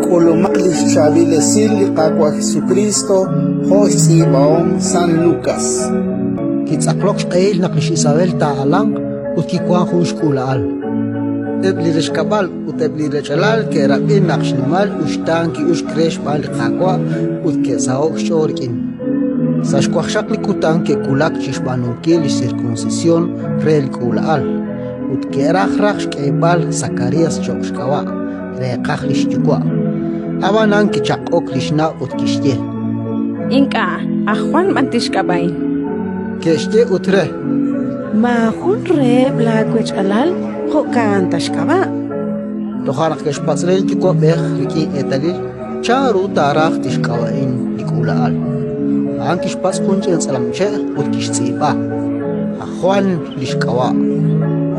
Colomalis Chavilesil Aqua Jesucristo José Baón San Lucas. Kitzaklok shqeil naqish Isabel ta'alang utkikwan jush kulal. Ebli reshkabal utebli rechalal ke rabin naqshnimal ushtan ki ush kresh bal qaqwa utke saok shorkin. Sashkwakshak likutan ke kulak chishbanunkil circuncisión rel kulal. Utke rajraj shqebal Zacarías chokshkawa reqaj lishchukwa. Abanan ki chaqok lishna utkishye. Inka Juan mantishkabay. Keshte utre. Ma jun re blakwech alal hokan tashkaba. Toharak keshpatsrel chukwa beh riki etalil charu taraj tishkawain likulaal. Ankish pas kunchen salamche utkish tsiba. Juan lishkawa.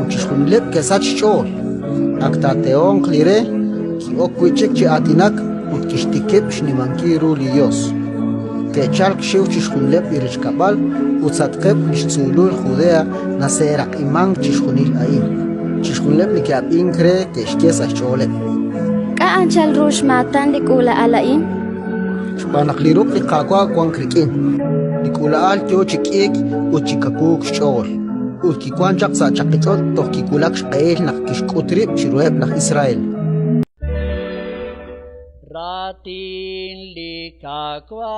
Uchishunlep kesach chol. Aktateon klire ki okwichek chi atinak utkishtikep shnimankiru liyos. Techalk shiv chishunlep irishkabal utsatkep ishtzulul Judea nasera imang chishunil ain. Chishunlep likiab inkre keshkesach cholep. Ka anchal rush matan likula alain? Shbanakliruk likakwa kwan krikin. Likula al kyo chikik uchikakuk chol. Utkikwan chak sa chakitot tohkikulak shqeil nak kishkutrip shirueb nak Israel. Ratin likakwa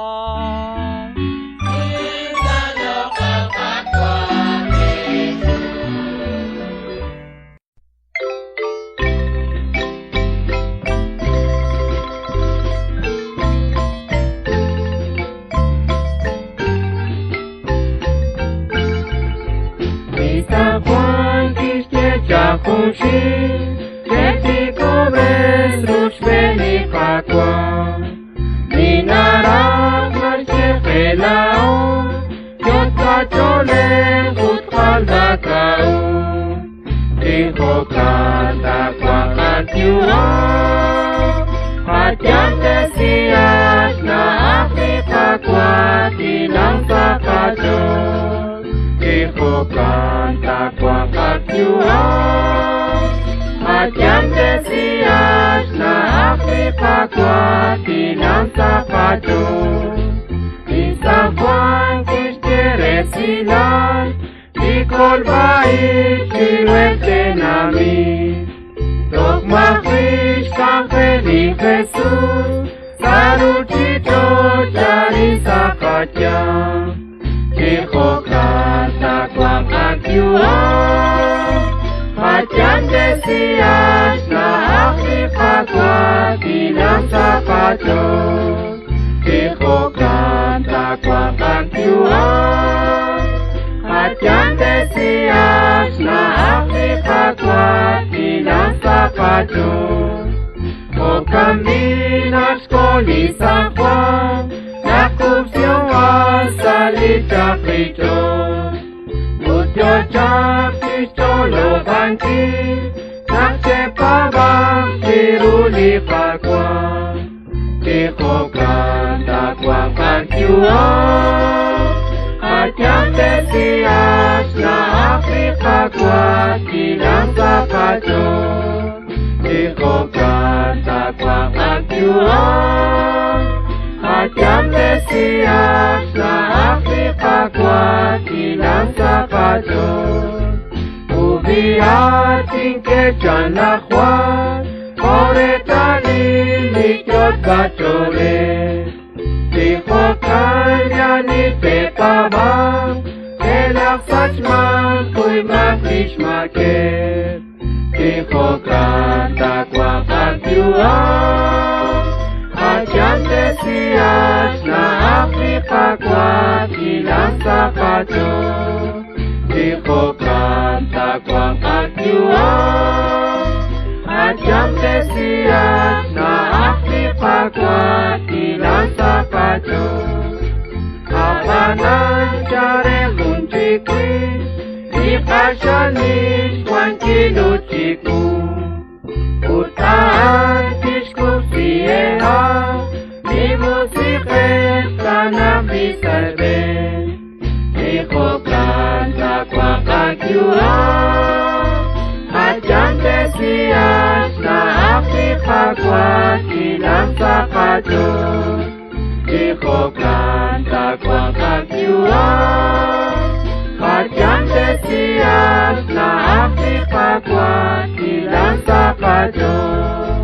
kakwat ilang sa kadyon, di ko kanta kwa kakyuan, kadyang desiyas na api kakwat ilang sa kadyon.